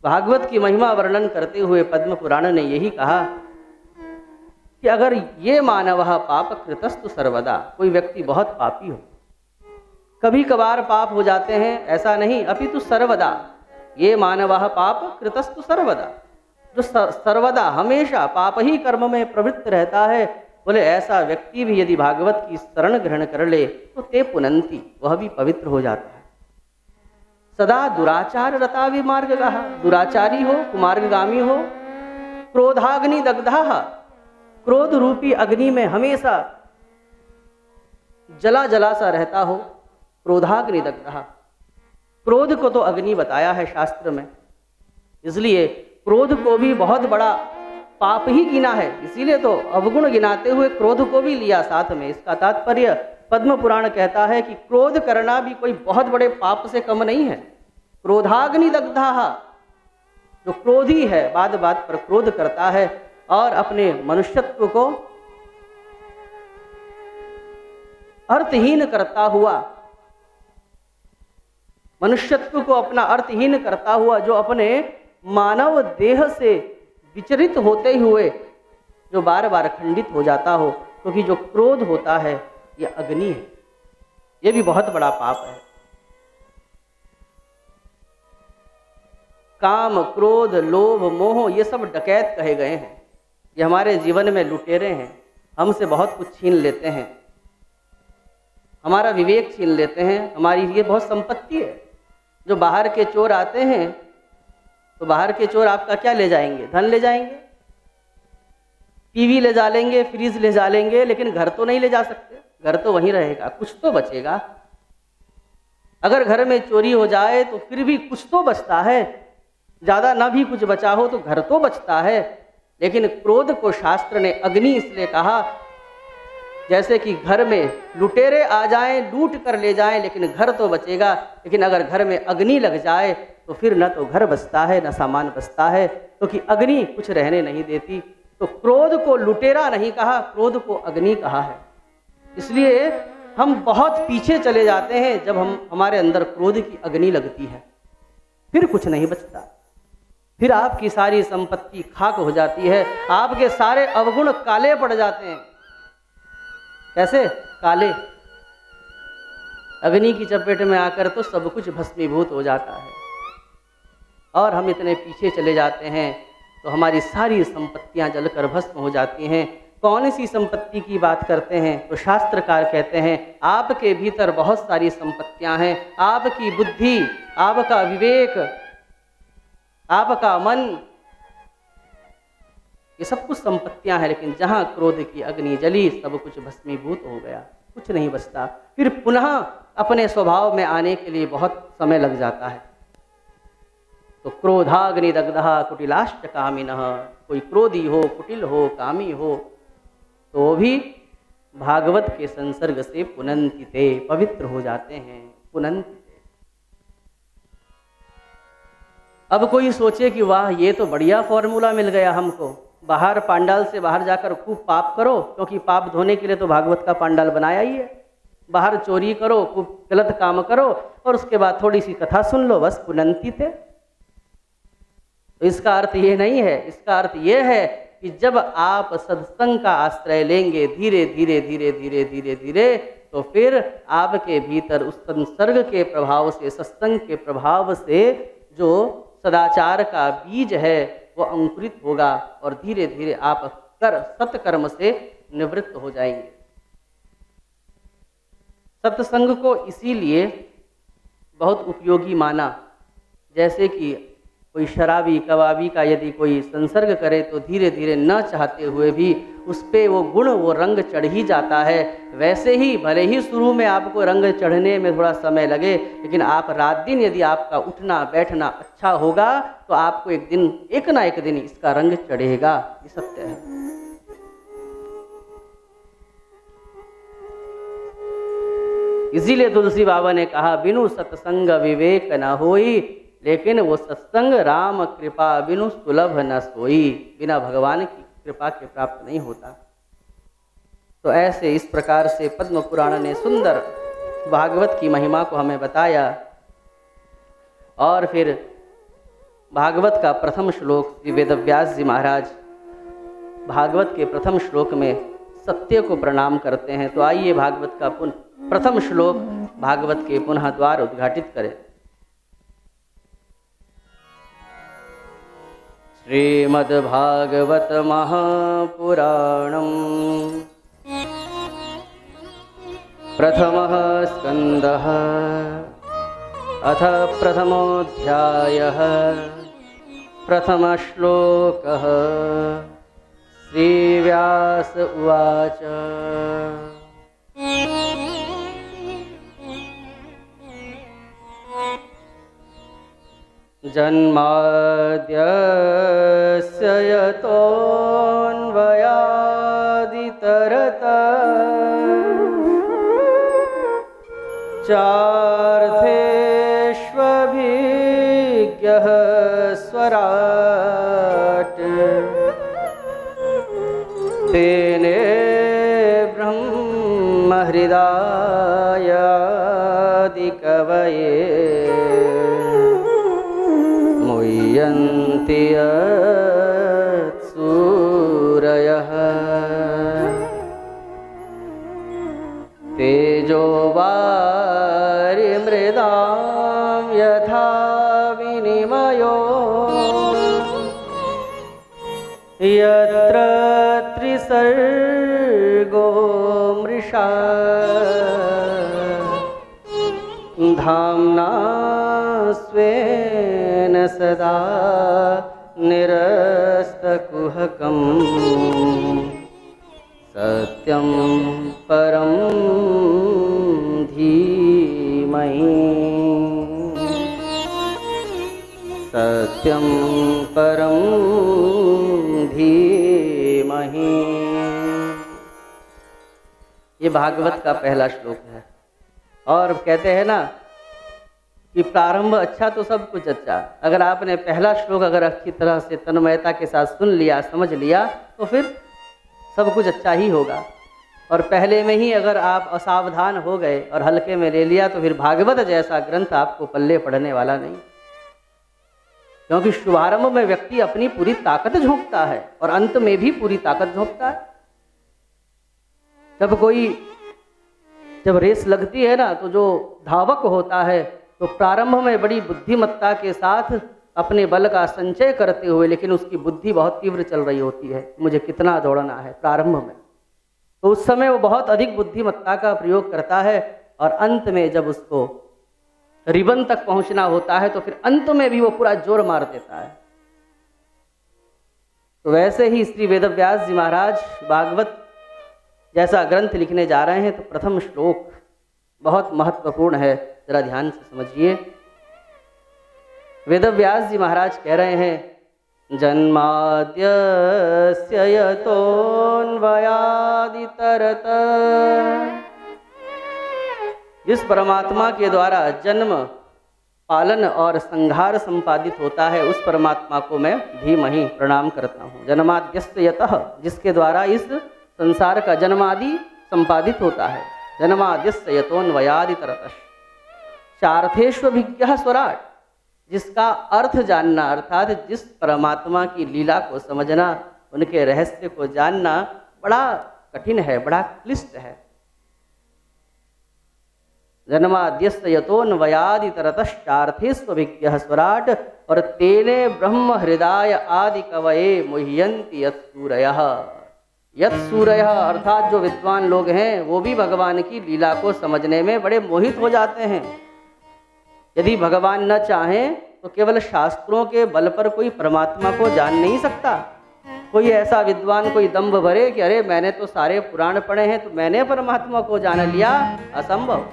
भागवत की महिमा वर्णन करते हुए पद्म पुराण ने यही कहा कि अगर ये मानवः पाप कृतस्तु सर्वदा, कोई व्यक्ति बहुत पापी हो, कभी कभार पाप हो जाते हैं ऐसा नहीं, अपितु सर्वदा, ये मानवः पाप कृतस्तु सर्वदा, जो सर्वदा हमेशा पाप ही कर्म में प्रवृत्त रहता है, बोले ऐसा व्यक्ति भी यदि भागवत की शरण ग्रहण कर ले तो ते पुनंती, वह भी पवित्र हो जाता है। सदा दुराचार रता विमार्गः, दुराचारी हो, कुमार्गगामी हो, क्रोधाग्नि दग्धा, क्रोध रूपी अग्नि में हमेशा जला जला सा रहता हो, क्रोधाग्नि दग्धा, क्रोध को तो अग्नि बताया है शास्त्र में, इसलिए क्रोध को भी बहुत बड़ा पाप ही गिना है, इसीलिए तो अवगुण गिनाते हुए क्रोध को भी लिया साथ में। इसका तात्पर्य पद्म पुराण कहता है कि क्रोध करना भी कोई बहुत बड़े पाप से कम नहीं है। क्रोधाग्नि दग्धा, जो क्रोधी है, बात बात पर क्रोध करता है और अपने मनुष्यत्व को अर्थहीन करता हुआ, मनुष्यत्व को अपना अर्थहीन करता हुआ, जो अपने मानव देह से विचरित होते हुए जो बार बार खंडित हो जाता हो, क्योंकि जो क्रोध होता है यह अग्नि है, यह भी बहुत बड़ा पाप है। काम, क्रोध, लोभ, मोह, ये सब डकैत कहे गए हैं, ये हमारे जीवन में लुटेरे हैं, हमसे बहुत कुछ छीन लेते हैं, हमारा विवेक छीन लेते हैं, हमारी ये बहुत संपत्ति है। जो बाहर के चोर आते हैं तो बाहर के चोर आपका क्या ले जाएंगे? धन ले जाएंगे, टीवी ले जा लेंगे, फ्रिज ले जा लेंगे, लेकिन घर तो नहीं ले जा सकते, घर तो वहीं रहेगा, कुछ तो बचेगा। अगर घर में चोरी हो जाए तो फिर भी कुछ तो बचता है, ज़्यादा ना भी कुछ बचा हो तो घर तो बचता है। लेकिन क्रोध को शास्त्र ने अग्नि इसलिए कहा, जैसे कि घर में लुटेरे आ जाएं, लूट कर ले जाएं, लेकिन घर तो बचेगा, लेकिन अगर घर में अग्नि लग जाए तो फिर न तो घर बचता है न सामान बचता है, क्योंकि अग्नि कुछ रहने नहीं देती। तो क्रोध को लुटेरा नहीं कहा, क्रोध को अग्नि कहा है। इसलिए हम बहुत पीछे चले जाते हैं जब हमारे अंदर क्रोध की अग्नि लगती है, फिर कुछ नहीं बचता, फिर आपकी सारी संपत्ति खाक हो जाती है, आपके सारे अवगुण काले पड़ जाते हैं। कैसे काले? अग्नि की चपेट में आकर तो सब कुछ भस्मीभूत हो जाता है, और हम इतने पीछे चले जाते हैं तो हमारी सारी संपत्तियां जलकर भस्म हो जाती हैं। कौन सी संपत्ति की बात करते हैं? तो शास्त्रकार कहते हैं आपके भीतर बहुत सारी संपत्तियां हैं, आपकी बुद्धि, आपका विवेक, आपका मन, ये सब कुछ संपत्तियां हैं, लेकिन जहां क्रोध की अग्नि जली सब कुछ भस्मीभूत हो गया, कुछ नहीं बचता। फिर पुनः अपने स्वभाव में आने के लिए बहुत समय लग जाता है। तो क्रोधाग्नि दग्धा कुटिलाश्च कामिनः, कोई क्रोधी हो, कुटिल हो, कामी हो, तो भी भागवत के संसर्ग से पुनन्ति ते, पवित्र हो जाते हैं, पुनन्ति ते। अब कोई सोचे कि वाह ये तो बढ़िया फॉर्मूला मिल गया हमको, बाहर पांडाल से बाहर जाकर खूब पाप करो, क्योंकि पाप धोने के लिए तो भागवत का पांडाल बनाया ही है। बाहर चोरी करो, खूब गलत काम करो, और उसके बाद थोड़ी सी कथा सुन लो, बस पुनन्ति थे। तो इसका अर्थ ये नहीं है, इसका अर्थ ये है कि जब आप सत्संग का आश्रय लेंगे धीरे धीरे धीरे धीरे धीरे धीरे, तो फिर आपके भीतर उस संसर्ग के प्रभाव से, सत्संग के प्रभाव से जो सदाचार का बीज है वो अंकुरित होगा, और धीरे धीरे आप सत्कर्म से निवृत्त हो जाएंगे। सत्संग को इसीलिए बहुत उपयोगी माना, जैसे कि कोई शराबी कबाबी का यदि कोई संसर्ग करे तो धीरे धीरे न चाहते हुए भी उस पे वो गुण, वो रंग चढ़ ही जाता है। वैसे ही भले ही शुरू में आपको रंग चढ़ने में थोड़ा समय लगे, लेकिन आप रात दिन यदि आपका उठना बैठना अच्छा होगा तो आपको एक ना एक दिन इसका रंग चढ़ेगा, ये सत्य है। इसीलिए तुलसी बाबा ने कहा बिनु सत्संग विवेक न होई, लेकिन वो सत्संग राम कृपा बिनु सुलभ न सोई, बिना भगवान की कृपा के प्राप्त नहीं होता। तो ऐसे इस प्रकार से पद्म पुराण ने सुंदर भागवत की महिमा को हमें बताया, और फिर भागवत का प्रथम श्लोक श्री वेदव्यास जी महाराज भागवत के प्रथम श्लोक में सत्य को प्रणाम करते हैं। तो आइए भागवत का प्रथम श्लोक भागवत के पुनः द्वार उद्घाटित करें। श्रीमद्भागवत महापुराणम् प्रथमः स्कंदः अथ प्रथमोऽध्यायः प्रथमश्लोकः। श्रीव्यास उवाच जन्माद्यस्य यतोऽन्वयादितरतः चार्थेष्वभिज्ञः स्वराट् तेने ब्रह्महृदायादिकवये मुह्यन्ति यत्सूरयः तेजो वारिमृदां यथा विनिमयो यत्र त्रिसर्गो मृषा धाम्ना स्वेन सदा निरस्तकुहकम् सत्यं परं धीमहि सत्यं परं धीमहि। ये भागवत का पहला श्लोक है। और कहते हैं ना कि प्रारंभ अच्छा तो सब कुछ अच्छा। अगर आपने पहला श्लोक अगर अच्छी तरह से तन्मयता के साथ सुन लिया, समझ लिया, तो फिर सब कुछ अच्छा ही होगा। और पहले में ही अगर आप असावधान हो गए और हल्के में ले लिया तो फिर भागवत जैसा ग्रंथ आपको पल्ले पड़ने वाला नहीं। क्योंकि शुभारंभ में व्यक्ति अपनी पूरी ताकत झोंकता है और अंत में भी पूरी ताकत झोंकता है। जब रेस लगती है ना, तो जो धावक होता है तो प्रारंभ में बड़ी बुद्धिमत्ता के साथ अपने बल का संचय करते हुए, लेकिन उसकी बुद्धि बहुत तीव्र चल रही होती है, मुझे कितना दौड़ना है प्रारंभ में, तो उस समय वो बहुत अधिक बुद्धिमत्ता का प्रयोग करता है। और अंत में जब उसको रिबन तक पहुंचना होता है तो फिर अंत में भी वो पूरा जोर मार देता है। तो वैसे ही श्री वेदव्यास जी महाराज भागवत जैसा ग्रंथ लिखने जा रहे हैं। तो प्रथम श्लोक बहुत महत्वपूर्ण है, जरा ध्यान से समझिए। वेदव्यास जी महाराज कह रहे हैं, जन्माद्यस्य यतोऽन्वयादितरतः, जिस परमात्मा के द्वारा जन्म, पालन और संहार संपादित होता है, उस परमात्मा को मैं धीमहि प्रणाम करता हूँ। जन्माद्यस्य यतः, जिसके द्वारा इस संसार का जन्मादि संपादित होता है। जन्माद्यस्य यतोऽन्वयादितरतः चार्थेष्वभिज्ञः स्वराट्, जिसका अर्थ जानना अर्थात जिस परमात्मा की लीला को समझना, उनके रहस्य को जानना बड़ा कठिन है, बड़ा क्लिष्ट है। जन्माद्यस्य यतोऽन्वयादितरतश्चार्थेष्वभिज्ञः स्वराट् और तेने ब्रह्म हृदय आदि कवये मुह्यन्ति यत्सूरयः। यत्सूरयः अर्थात जो विद्वान लोग हैं वो भी भगवान की लीला को समझने में बड़े मोहित हो जाते हैं। यदि भगवान न चाहें तो केवल शास्त्रों के बल पर कोई परमात्मा को जान नहीं सकता। कोई ऐसा विद्वान कोई दंभ भरे कि अरे मैंने तो सारे पुराण पढ़े हैं तो मैंने परमात्मा को जान लिया, असंभव।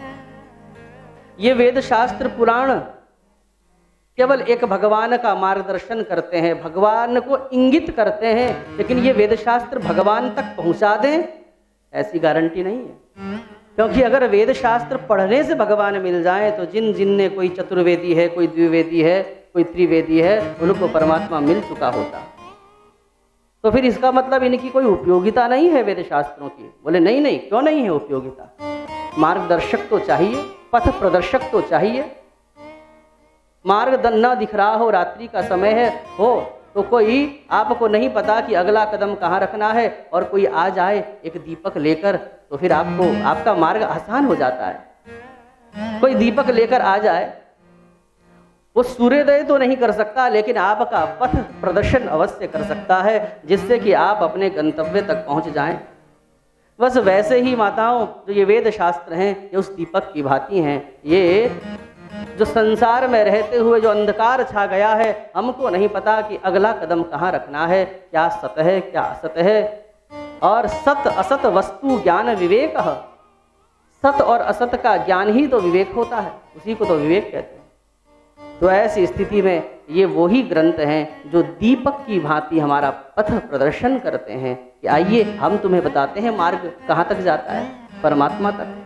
ये वेद शास्त्र पुराण केवल एक भगवान का मार्गदर्शन करते हैं, भगवान को इंगित करते हैं, लेकिन ये वेद शास्त्र भगवान तक पहुंचा दें ऐसी गारंटी नहीं है। क्योंकि अगर वेद शास्त्र पढ़ने से भगवान मिल जाए तो जिन ने कोई चतुर्वेदी है, कोई द्विवेदी है, कोई त्रिवेदी है, उनको परमात्मा मिल चुका होता। तो फिर इसका मतलब इनकी कोई उपयोगिता नहीं है वेद शास्त्रों की। बोले नहीं नहीं, क्यों नहीं है उपयोगिता? मार्गदर्शक तो चाहिए, पथ प्रदर्शक तो चाहिए। मार्ग न दिख रहा हो, रात्रि का समय है हो, तो कोई आपको नहीं पता कि अगला कदम कहाँ रखना है, और कोई आ जाए एक दीपक लेकर, तो फिर आपका मार्ग आसान हो जाता है। कोई दीपक लेकर आ जाए, वो सूर्योदय तो नहीं कर सकता, लेकिन आपका पथ प्रदर्शन अवश्य कर सकता है, जिससे कि आप अपने गंतव्य तक पहुंच जाएं। बस वैसे ही माताओं, जो ये वेद शास्त्र हैं, ये उस दीपक की भांति हैं। ये जो संसार में रहते हुए जो अंधकार छा गया है, हमको नहीं पता कि अगला कदम कहाँ रखना है, क्या सत है क्या असत है। और सत असत वस्तु ज्ञान विवेक, सत और असत का ज्ञान ही तो विवेक होता है, उसी को तो विवेक कहते हैं। तो ऐसी स्थिति में ये वही ग्रंथ हैं जो दीपक की भांति हमारा पथ प्रदर्शन करते हैं कि आइए हम तुम्हें बताते हैं मार्ग कहाँ तक जाता है, परमात्मा तक।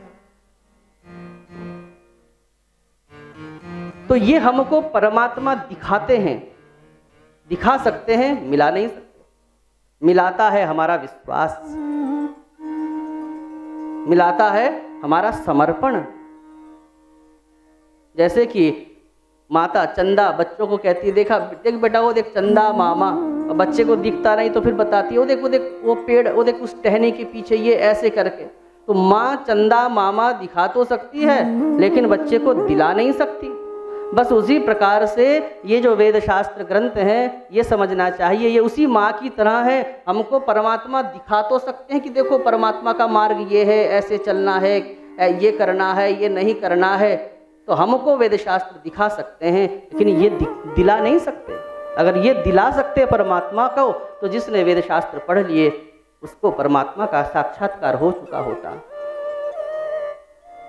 तो ये हमको परमात्मा दिखाते हैं, दिखा सकते हैं, मिला नहीं सकते। मिलाता है हमारा विश्वास, मिलाता है हमारा समर्पण। जैसे कि माता चंदा बच्चों को कहती है, देखा देख बेटा वो देख चंदा मामा, और बच्चे को दिखता नहीं तो फिर बताती है, वो देख वो देख वो पेड़, वो देख उस टहनी के पीछे ये ऐसे करके। तो माँ चंदा मामा दिखा तो सकती है, लेकिन बच्चे को दिला नहीं सकती। बस उसी प्रकार से ये जो वेद शास्त्र ग्रंथ हैं, ये समझना चाहिए, ये उसी माँ की तरह है। हमको परमात्मा दिखा तो सकते हैं कि देखो परमात्मा का मार्ग ये है, ऐसे चलना है, ये करना है, ये नहीं करना है, तो हमको वेद शास्त्र दिखा सकते हैं, लेकिन ये दिला नहीं सकते। अगर ये दिला सकते परमात्मा को, तो जिसने वेद शास्त्र पढ़ लिए उसको परमात्मा का साक्षात्कार हो चुका होता।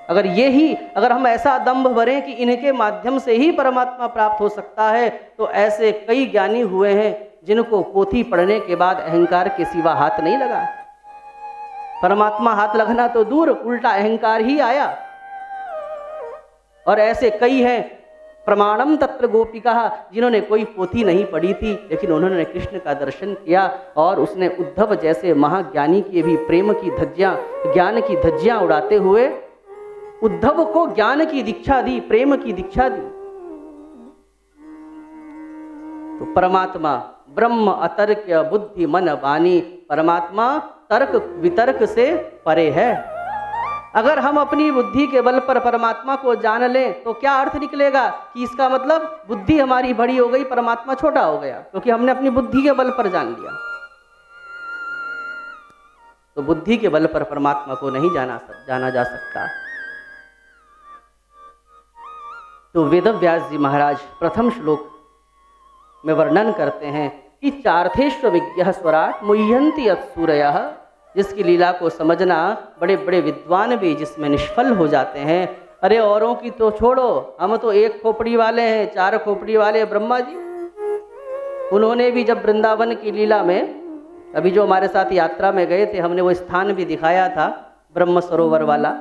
अगर हम ऐसा दंभ भरें कि इनके माध्यम से ही परमात्मा प्राप्त हो सकता है, तो ऐसे कई ज्ञानी हुए हैं जिनको पोथी पढ़ने के बाद अहंकार के सिवा हाथ नहीं लगा। परमात्मा हाथ लगना तो दूर, उल्टा अहंकार ही आया। और ऐसे कई हैं, प्रमाणम तत्र गोपिका, जिन्होंने कोई पोथी नहीं पढ़ी थी, लेकिन उन्होंने कृष्ण का दर्शन किया, और उसने उद्धव जैसे महाज्ञानी की भी प्रेम की धज्जियां, ज्ञान की धज्जियां उड़ाते हुए उद्धव को ज्ञान की दीक्षा दी, प्रेम की दीक्षा दी। तो परमात्मा ब्रह्म अतर्क बुद्धि मन वाणी, परमात्मा तर्क वितर्क से परे है। अगर हम अपनी बुद्धि के बल पर परमात्मा को जान लें, तो क्या अर्थ निकलेगा कि इसका मतलब बुद्धि हमारी बड़ी हो गई, परमात्मा छोटा हो गया, क्योंकि हमने अपनी बुद्धि के बल पर जान लिया। तो बुद्धि के बल पर परमात्मा को नहीं जाना जा सकता। तो वेदव्यास जी महाराज प्रथम श्लोक में वर्णन करते हैं कि चार्थेश्व विज्ञः स्वराट मुह्यन्ति असूरयः, जिसकी लीला को समझना बड़े बड़े विद्वान भी जिसमें निष्फल हो जाते हैं। अरे औरों की तो छोड़ो, हम तो एक खोपड़ी वाले हैं, 4 खोपड़ी वाले ब्रह्मा जी। उन्होंने भी जब वृंदावन की लीला में, अभी जो हमारे साथ यात्रा में गए थे, हमने वो स्थान भी दिखाया था ब्रह्म सरोवर वाला,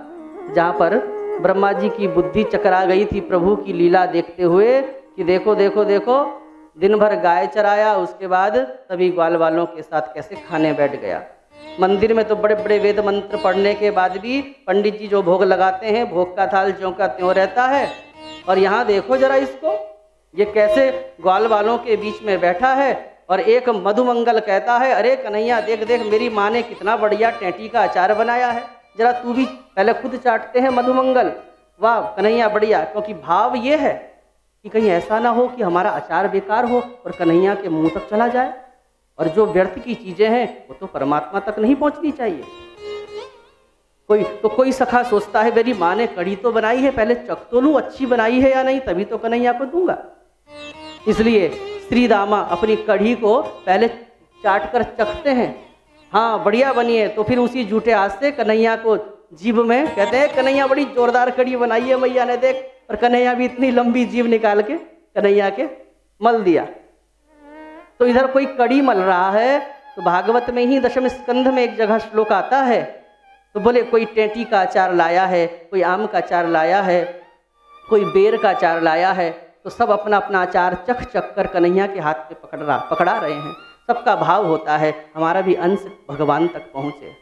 जहाँ पर ब्रह्मा जी की बुद्धि चकरा गई थी प्रभु की लीला देखते हुए कि देखो देखो देखो, दिन भर गाय चराया, उसके बाद सभी ग्वाल वालों के साथ कैसे खाने बैठ गया। मंदिर में तो बड़े बड़े वेद मंत्र पढ़ने के बाद भी पंडित जी जो भोग लगाते हैं, भोग का थाल ज्यों का त्यों रहता है। और यहाँ देखो जरा इसको, ये कैसे ग्वाल वालों के बीच में बैठा है। और एक मधुमंगल कहता है, अरे कन्हैया देख देख, मेरी माँ ने कितना बढ़िया टेंटी का अचार बनाया है, जरा तू भी पहले खुद चाटते हैं मधुमंगल। वाह कन्हैया बढ़िया। क्योंकि भाव ये है कि कहीं ऐसा ना हो कि हमारा अचार बेकार हो और कन्हैया के मुंह तक चला जाए। और जो व्यर्थ की चीजें हैं वो तो परमात्मा तक नहीं पहुंचनी चाहिए। कोई सखा सोचता है मेरी माँ ने कढ़ी तो बनाई है, पहले चख तो लूं अच्छी बनाई है या नहीं, तभी तो कन्हैया को दूंगा। इसलिए श्री दामा अपनी कढ़ी को पहले चाट कर चखते हैं, हाँ बढ़िया बनी है, तो फिर उसी झूठे हाथ से कन्हैया को जीभ में कहते हैं, कन्हैया बड़ी जोरदार कढ़ी बनाई है मैया ने देख। और कन्हैया भी इतनी लंबी जीभ निकाल के कन्हैया के मल दिया। तो इधर कोई कड़ी मल रहा है, तो भागवत में ही 10वें स्कंध में एक जगह श्लोक आता है, तो बोले कोई टेंटी का अचार लाया है, कोई आम का अचार लाया है, कोई बेर का अचार लाया है, तो सब अपना अपना अचार चख चख कर कन्हैया के हाथ पे पकड़ा रहे हैं। सबका भाव होता है हमारा भी अंश भगवान तक पहुँचे,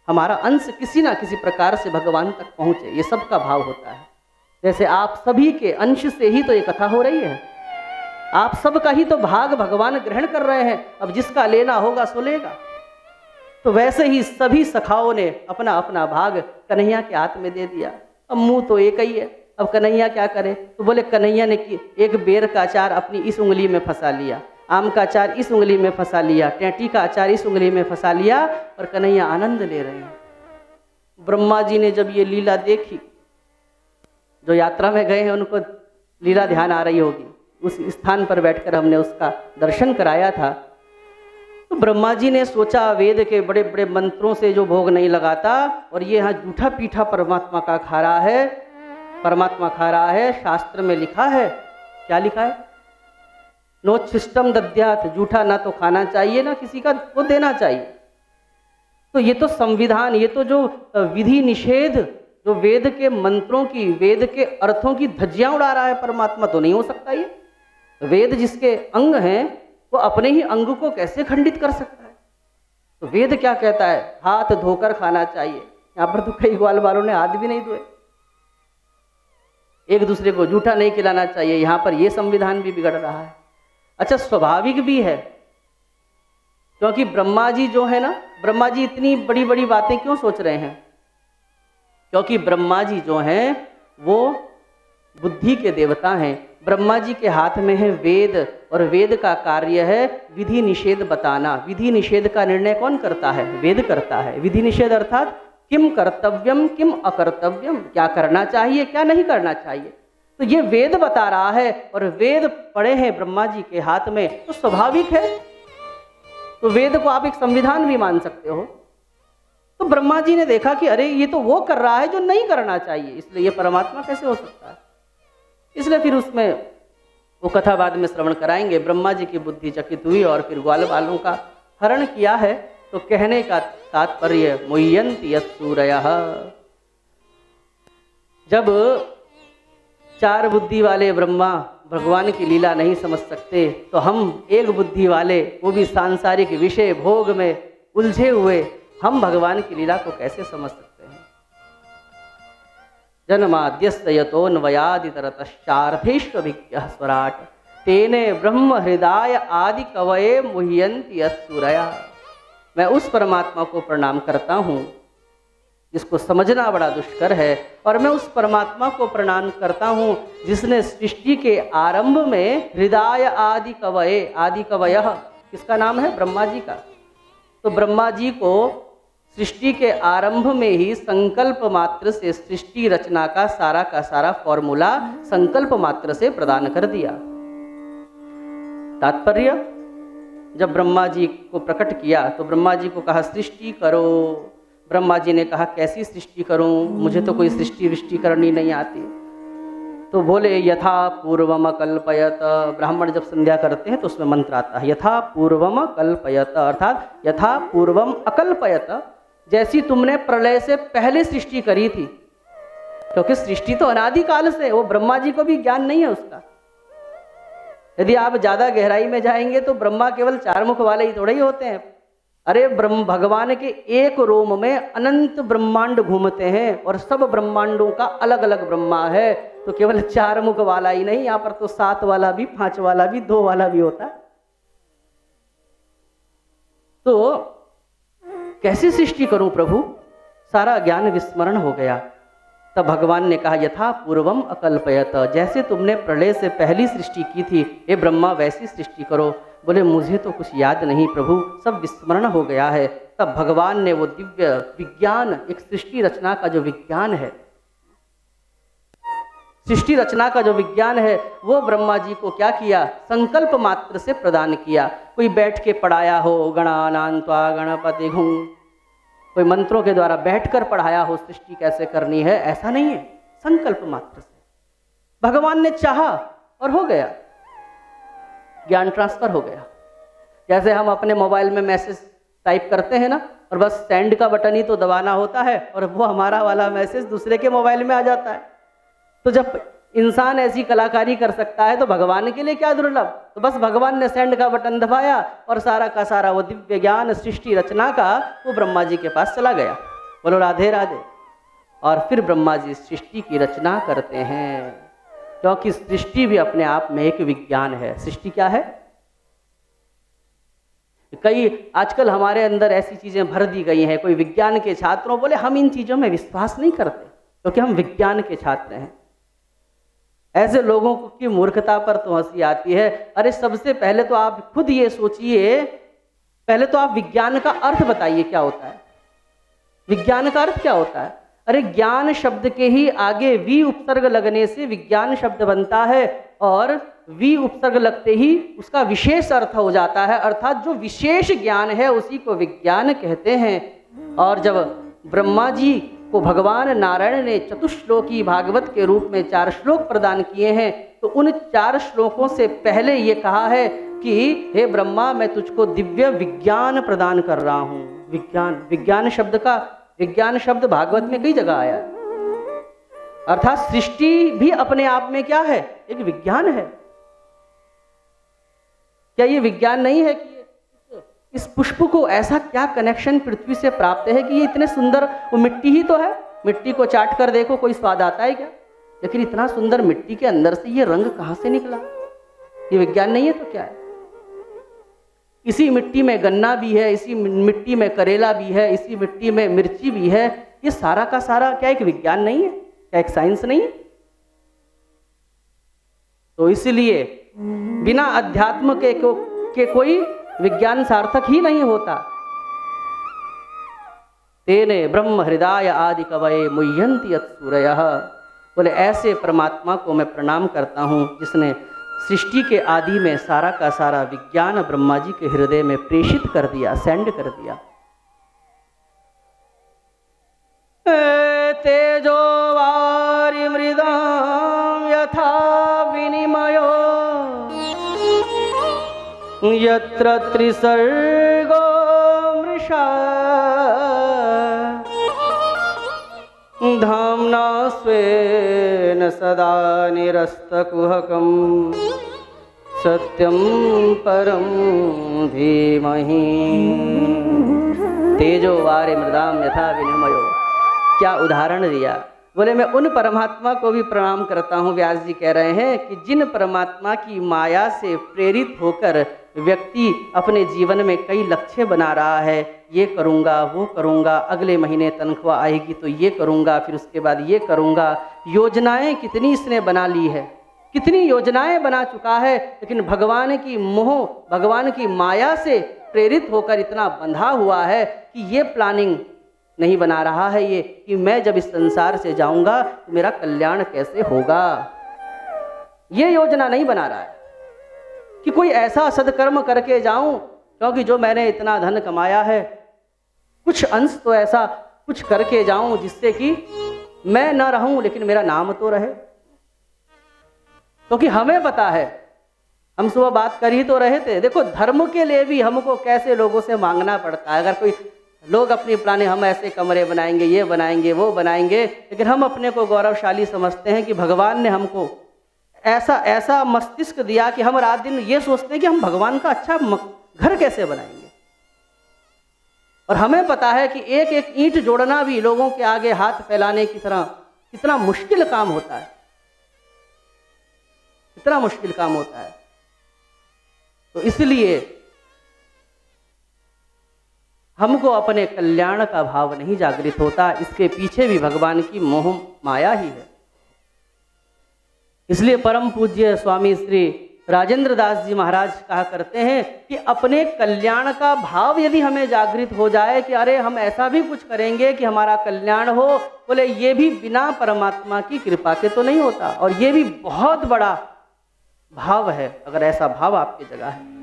हमारा अंश किसी ना किसी प्रकार से भगवान तक पहुँचे, ये सबका भाव होता है। जैसे आप सभी के अंश से ही तो ये कथा हो रही है, आप सबका ही तो भाग भगवान ग्रहण कर रहे हैं। अब जिसका लेना होगा सो लेगा। तो वैसे ही सभी सखाओं ने अपना अपना भाग कन्हैया के हाथ में दे दिया। अब मुंह तो एक ही है, अब कन्हैया क्या करे? तो बोले कन्हैया ने कि एक बेर का अचार अपनी इस उंगली में फंसा लिया, आम का अचार इस उंगली में फंसा लिया, टेंटी का अचार इस उंगली में फंसा लिया, और कन्हैया आनंद ले रहे हैं। ब्रह्मा जी ने जब ये लीला देखी, जो यात्रा में गए हैं उनको लीला ध्यान आ रही होगी, उस स्थान पर बैठकर हमने उसका दर्शन कराया था। तो ब्रह्मा जी ने सोचा वेद के बड़े बड़े मंत्रों से जो भोग नहीं लगाता, और ये यहाँ जूठा पीठा परमात्मा का खा रहा है, परमात्मा खा रहा है। शास्त्र में लिखा है, क्या लिखा है? नोच्छिष्टम दद्यात्, जूठा ना तो खाना चाहिए ना किसी का वो देना चाहिए। तो ये तो संविधान, ये तो जो विधि निषेध, जो वेद के मंत्रों की, वेद के अर्थों की धज्जियां उड़ा रहा है परमात्मा, तो नहीं हो सकता। ये वेद जिसके अंग हैं वो अपने ही अंग को कैसे खंडित कर सकता है? तो वेद क्या कहता है? हाथ धोकर खाना चाहिए। यहाँ पर तो कई ग्वाल वालों ने हाथ भी नहीं धोए। एक दूसरे को जूठा नहीं खिलाना चाहिए, यहाँ पर ये संविधान भी बिगड़ रहा है। अच्छा, स्वाभाविक भी है, क्योंकि ब्रह्मा जी जो है ना, ब्रह्मा जी इतनी बड़ी बड़ी बातें क्यों सोच रहे हैं? क्योंकि ब्रह्मा जी जो हैं वो बुद्धि के देवता हैं। ब्रह्मा जी के हाथ में है वेद, और वेद का कार्य है विधि निषेध बताना। विधि निषेध का निर्णय कौन करता है? वेद करता है। विधि निषेध अर्थात किम कर्तव्यम किम अकर्तव्यम, क्या करना चाहिए क्या नहीं करना चाहिए, तो ये वेद बता रहा है। और वेद पड़े हैं ब्रह्मा जी के हाथ में, तो स्वाभाविक है। तो वेद को आप एक संविधान भी मान सकते हो। तो ब्रह्मा जी ने देखा कि अरे ये तो वो कर रहा है जो नहीं करना चाहिए, इसलिए ये परमात्मा कैसे हो सकता है? इसलिए फिर उसमें वो कथा बाद में श्रवण कराएंगे। ब्रह्मा जी की बुद्धि चकित हुई और फिर ग्वाल बालों का हरण किया है। तो कहने का तात्पर्य मुह्यन्ति यत्सूरयः, जब चार बुद्धि वाले ब्रह्मा भगवान की लीला नहीं समझ सकते, तो हम एक बुद्धि वाले, वो भी सांसारिक विषय भोग में उलझे हुए, हम भगवान की लीला को कैसे समझ सकते हैं? जन्माद्यस्य यतोऽन्वयादितरतश्चार्थेष्वभिज्ञः स्वराट् तेने ब्रह्म हृदय आदि कवये मुह्यन्ति यत्सूरयः। मैं उस परमात्मा को प्रणाम करता हूँ जिसको समझना बड़ा दुष्कर है, और मैं उस परमात्मा को प्रणाम करता हूँ जिसने सृष्टि के आरंभ में हृदय आदि कवये, आदि कवयः किसका नाम है? ब्रह्मा जी का। तो ब्रह्मा जी को सृष्टि के आरंभ में ही संकल्प मात्र से सृष्टि रचना का सारा फॉर्मूला संकल्प मात्र से प्रदान कर दिया। तात्पर्य, जब ब्रह्मा जी को प्रकट किया तो ब्रह्मा जी को कहा सृष्टि करो। ब्रह्मा जी ने कहा कैसी सृष्टि करूं, मुझे तो कोई सृष्टि वृष्टि करनी नहीं आती। तो बोले यथा पूर्वम कल्पयत। ब्राह्मण जब संध्या करते हैं तो उसमें मंत्र आता है यथा पूर्वम कल्पयत, अर्थात यथा पूर्वम अकल्पयत, जैसी तुमने प्रलय से पहले सृष्टि करी थी। क्योंकि सृष्टि तो अनादिकाल से, वो ब्रह्मा जी को भी ज्ञान नहीं है उसका। यदि आप ज्यादा गहराई में जाएंगे तो ब्रह्मा केवल चार मुख वाले ही थोड़े ही होते हैं। अरे ब्रह्म भगवान के एक रोम में अनंत ब्रह्मांड घूमते हैं, और सब ब्रह्मांडों का अलग अलग ब्रह्मा है। तो केवल चार मुख वाला ही नहीं, यहाँ पर तो 7 वाला भी, 5 वाला भी, 2 वाला भी होता है। तो कैसी सृष्टि करूं प्रभु, सारा ज्ञान विस्मरण हो गया। तब भगवान ने कहा यथा पूर्वम अकल्पयत, जैसे तुमने प्रलय से पहली सृष्टि की थी हे ब्रह्मा वैसी सृष्टि करो। बोले मुझे तो कुछ याद नहीं प्रभु, सब विस्मरण हो गया है। तब भगवान ने वो दिव्य विज्ञान, एक सृष्टि रचना का जो विज्ञान है, सृष्टि रचना का जो विज्ञान है, वो ब्रह्मा जी को क्या किया? संकल्प मात्र से प्रदान किया। कोई बैठ के पढ़ाया हो गणानां त्वा गणपति घुं, कोई मंत्रों के द्वारा बैठकर पढ़ाया हो सृष्टि कैसे करनी है, ऐसा नहीं है। संकल्प मात्र से भगवान ने चाहा और हो गया, ज्ञान ट्रांसफर हो गया। जैसे हम अपने मोबाइल में मैसेज टाइप करते हैं ना, और बस सेंड का बटन ही तो दबाना होता है, और वो हमारा वाला मैसेज दूसरे के मोबाइल में आ जाता है। तो जब इंसान ऐसी कलाकारी कर सकता है तो भगवान के लिए क्या दुर्लभ। तो बस भगवान ने सेंड का बटन दबाया और सारा का सारा वो दिव्य ज्ञान सृष्टि रचना का वो ब्रह्मा जी के पास चला गया। बोलो राधे राधे। और फिर ब्रह्मा जी सृष्टि की रचना करते हैं, क्योंकि सृष्टि भी अपने आप में एक विज्ञान है। सृष्टि क्या है? कई आजकल हमारे अंदर ऐसी चीजें भर दी गई हैं, कोई विज्ञान के छात्रों बोले हम इन चीजों में विश्वास नहीं करते क्योंकि हम विज्ञान के छात्र हैं। ऐसे लोगों की मूर्खता पर तो हंसी आती है। अरे सबसे पहले तो आप खुद ये सोचिए, पहले तो आप विज्ञान का अर्थ बताइए क्या होता है। विज्ञान का अर्थ क्या होता है? अरे ज्ञान शब्द के ही आगे वी उपसर्ग लगने से विज्ञान शब्द बनता है, और वी उपसर्ग लगते ही उसका विशेष अर्थ हो जाता है, अर्थात जो विशेष ज्ञान है उसी को विज्ञान कहते हैं। और जब ब्रह्मा जी को भगवान नारायण ने चतुश्लोकी भागवत के रूप में 4 श्लोक प्रदान किए हैं, तो उन 4 श्लोकों से पहले ये कहा है कि हे ब्रह्मा, मैं तुझको दिव्य विज्ञान प्रदान कर रहा हूँ। विज्ञान शब्द भागवत में कई जगह आया है, अर्थात सृष्टि भी अपने आप में क्या है? एक विज्ञान है। क्या ये विज्ञान नहीं है कि इस पुष्प को ऐसा क्या कनेक्शन पृथ्वी से प्राप्त है कि ये इतने सुंदर, वो मिट्टी ही तो है, मिट्टी को चाट कर देखो कोई स्वाद आता है क्या? लेकिन इतना सुंदर मिट्टी के अंदर से ये रंग कहाँ से निकला? ये विज्ञान नहीं है तो क्या है? इसी मिट्टी में गन्ना भी है, इसी मिट्टी में करेला भी है, इसी मिट्टी में मिर्ची भी है। ये सारा का सारा क्या एक विज्ञान नहीं है? क्या एक साइंस नहीं है? तो इसलिए बिना अध्यात्म के कोई विज्ञान सार्थक ही नहीं होता। तेने ब्रह्म हृदय आदि कवये मुह्यन्ति यत्सूरयः। बोले ऐसे परमात्मा को मैं प्रणाम करता हूँ जिसने सृष्टि के आदि में सारा का सारा विज्ञान ब्रह्मा जी के हृदय में प्रेषित कर दिया, सेंड कर दिया। तेजो वारि मृदां यथा विनिमयो यत्र त्रिसर्गो मृषा धाम्ना स्वेन सदा निरस्तकुहकं सत्यं परं धीमहि। तेजो वारि मृदाम यथा विनिमयो, क्या उदाहरण दिया। बोले मैं उन परमात्मा को भी प्रणाम करता हूँ। व्यास जी कह रहे हैं कि जिन परमात्मा की माया से प्रेरित होकर व्यक्ति अपने जीवन में कई लक्ष्य बना रहा है, ये करूँगा, वो करूँगा, अगले महीने तनख्वाह आएगी तो ये करूँगा, फिर उसके बाद ये करूँगा। योजनाएं कितनी इसने बना ली है, कितनी योजनाएं बना चुका है, लेकिन भगवान की मोह, भगवान की माया से प्रेरित होकर इतना बंधा हुआ है कि ये प्लानिंग नहीं बना रहा है ये कि मैं जब इस संसार से जाऊंगा तो मेरा कल्याण कैसे होगा। ये योजना नहीं बना रहा है कि कोई ऐसा सदकर्म करके जाऊं, क्योंकि जो मैंने इतना धन कमाया है कुछ अंश तो ऐसा कुछ करके जाऊं जिससे कि मैं न रहूं लेकिन मेरा नाम तो रहे। क्योंकि हमें पता है, हम सुबह बात कर ही तो रहे थे, देखो धर्म के लिए भी हमको कैसे लोगों से मांगना पड़ता है। अगर कोई लोग अपनी प्लानिंग, हम ऐसे कमरे बनाएंगे, ये बनाएंगे, वो बनाएंगे, लेकिन हम अपने को गौरवशाली समझते हैं कि भगवान ने हमको ऐसा मस्तिष्क दिया कि हम रात दिन ये सोचते हैं कि हम भगवान का अच्छा घर कैसे बनाएंगे। और हमें पता है कि एक एक ईंट जोड़ना भी लोगों के आगे हाथ फैलाने की तरह कितना मुश्किल काम होता है, कितना मुश्किल काम होता है। तो इसलिए हमको अपने कल्याण का भाव नहीं जागृत होता, इसके पीछे भी भगवान की मोह माया ही है। इसलिए परम पूज्य स्वामी श्री राजेंद्र दास जी महाराज कहा करते हैं कि अपने कल्याण का भाव यदि हमें जागृत हो जाए कि अरे हम ऐसा भी कुछ करेंगे कि हमारा कल्याण हो, बोले ये भी बिना परमात्मा की कृपा के तो नहीं होता। और ये भी बहुत बड़ा भाव है, अगर ऐसा भाव आपकी जगह है।